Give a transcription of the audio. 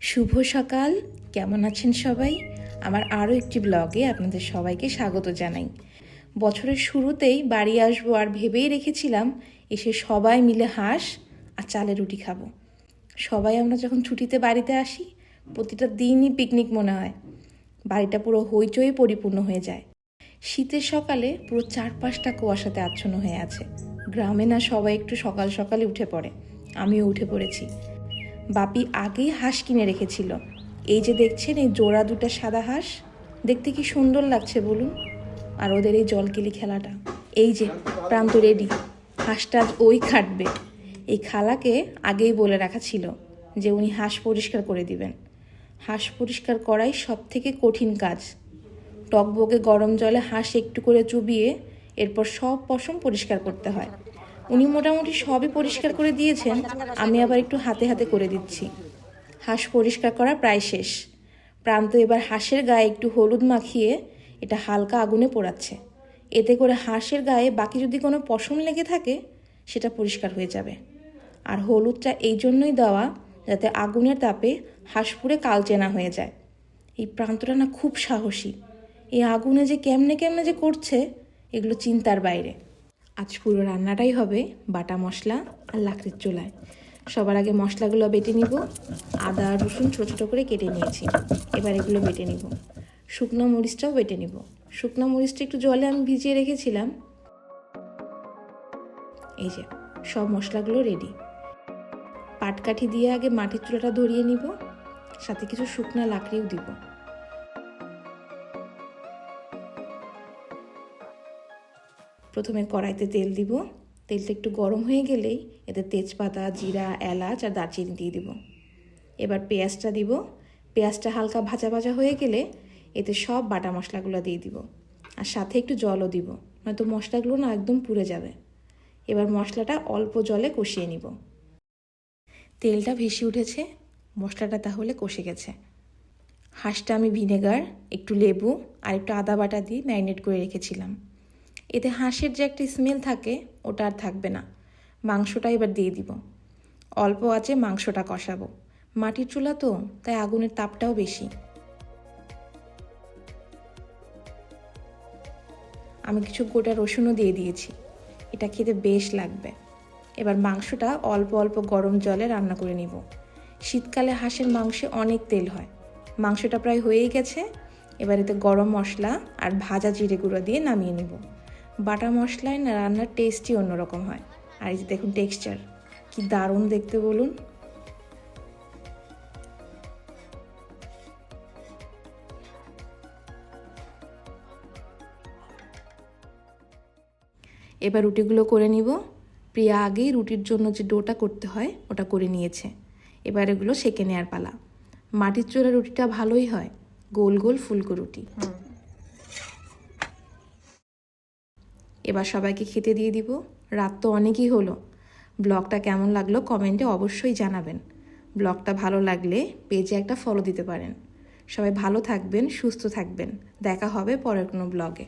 শুভ সকাল, কেমন আছেন সবাই? আমার আরও একটি ব্লগে আপনাদের সবাইকে স্বাগত জানাই। বছরের শুরুতেই বাড়ি আসবো আর ভেবেই রেখেছিলাম এসে সবাই মিলে হাঁস আর চালের রুটি খাবো। সবাই আমরা যখন ছুটিতে বাড়িতে আসি প্রতিটা দিনই পিকনিক মনে হয়। বাড়িটা পুরো হইচই পরিপূর্ণ হয়ে যায়। শীতের সকালে পুরো চারপাশটা কুয়াশাতে আচ্ছন্ন হয়ে আছে। গ্রামে না সবাই একটু সকাল সকালে উঠে পড়ে, আমিও উঠে পড়েছি। বাপি আগেই হাঁস কিনে রেখেছিল। এই যে দেখছেন এই জোড়া দুটো সাদা হাঁস, দেখতে কি সুন্দর লাগছে বলুন। আর ওদের এই জলকেলি খেলাটা, এই যে প্রান্ত রেডি, হাঁসটা ওই কাটবে। এই খালাকে আগেই বলে রাখা ছিল যে উনি হাঁস পরিষ্কার করে দিবেন। হাঁস পরিষ্কার করাই সব থেকে কঠিন কাজ। টকবকে গরম জলে হাঁস একটু করে চুবিয়ে এরপর সব পশম পরিষ্কার করতে হয়। উনি মোটামুটি সবই পরিষ্কার করে দিয়েছেন, আমি আবার একটু হাতে হাতে করে দিচ্ছি। হাঁস পরিষ্কার করা প্রায় শেষ। প্রান্ত এবার হাঁসের গায়ে একটু হলুদ মাখিয়ে এটা হালকা আগুনে পোড়াচ্ছে। এতে করে হাঁসের গায়ে বাকি যদি কোনো পশম লেগে থাকে সেটা পরিষ্কার হয়ে যাবে। আর হলুদটা এই জন্যই দেওয়া যাতে আগুনের তাপে হাঁস পুড়ে কালচে না হয়ে যায়। এই প্রান্তটা না খুব সাহসী। এই আগুনে যে কেমনে কেমনে যে করছে এগুলো চিন্তার বাইরে। আজ পুরো রান্নাটাই হবে বাটা মশলা আর লাকড়ির চুলায়। সবার আগে মশলাগুলো বেটে নিব। আদা রসুন ছোটো ছোটো করে কেটে নিয়েছি, এবার এগুলো বেটে নিব। শুকনো মরিচটাও বেটে নিব। শুকনো মরিচটা একটু জলে আমি ভিজিয়ে রেখেছিলাম। এই যে সব মশলাগুলো রেডি। পাটকাঠি দিয়ে আগে মাটির চুলাটা ধরিয়ে নিব, সাথে কিছু শুকনো লাকড়িও দিব। প্রথমে কড়াইতে তেল দিব। তেলটা একটু গরম হয়ে গেলেই এতে তেজপাতা, জিরা, এলাচ আর দারচিনি দিয়ে দিব। এবার পেঁয়াজটা দিব। পেঁয়াজটা হালকা ভাজা ভাজা হয়ে গেলে এতে সব বাটা মশলাগুলো দিয়ে দিব, আর সাথে একটু জলও দিব, নয়তো মশলাগুলো না একদম পুড়ে যাবে। এবার মশলাটা অল্প জলে কষিয়ে নিব। তেলটা ভেসে উঠেছে, মশলাটা তাহলে কষে গেছে। হাঁসটা আমি ভিনেগার, একটু লেবু আর একটু আদা বাটা দিয়ে ম্যারিনেট করে রেখেছিলাম। এতে হাঁসের যে একটা স্মেল থাকে ওটা আর থাকবে না। মাংসটা এবার দিয়ে দিব। অল্প আঁচে মাংসটা কষাবো। মাটির চুলা তো, তাই আগুনের তাপটাও বেশি। আমি কিছু গোটা রসুনও দিয়ে দিয়েছি, এটা খেতে বেশ লাগবে। এবার মাংসটা অল্প অল্প গরম জলে রান্না করে নিব। শীতকালে হাঁসের মাংসে অনেক তেল হয়। মাংসটা প্রায় হয়েই গেছে। এবার এতে গরম মশলা আর ভাজা জিরে গুঁড়ো দিয়ে নামিয়ে নিব। বাটা মশলায় না রান্নার টেস্টই অন্যরকম হয়। আর এই যে দেখুন টেক্সচার কি দারুণ দেখতে বলুন। এবার রুটিগুলো করে নিব। প্রিয়া আগেই রুটির জন্য যে ডোটা করতে হয় ওটা করে নিয়েছে। এবার এগুলো সেঁকে নেওয়ার পালা। মাটির চুলা রুটিটা ভালোই হয়, গোল গোল ফুলকো রুটি। এবার সবাইকে খেতে দিয়ে দিব। রাত তো অনেকই হলো। ব্লগটা কেমন লাগলো কমেন্টে অবশ্যই জানাবেন। ব্লগটা ভালো লাগলে পেজে একটা ফলো দিতে পারেন। সবাই ভালো থাকবেন, সুস্থ থাকবেন। দেখা হবে পরের কোনো ব্লগে।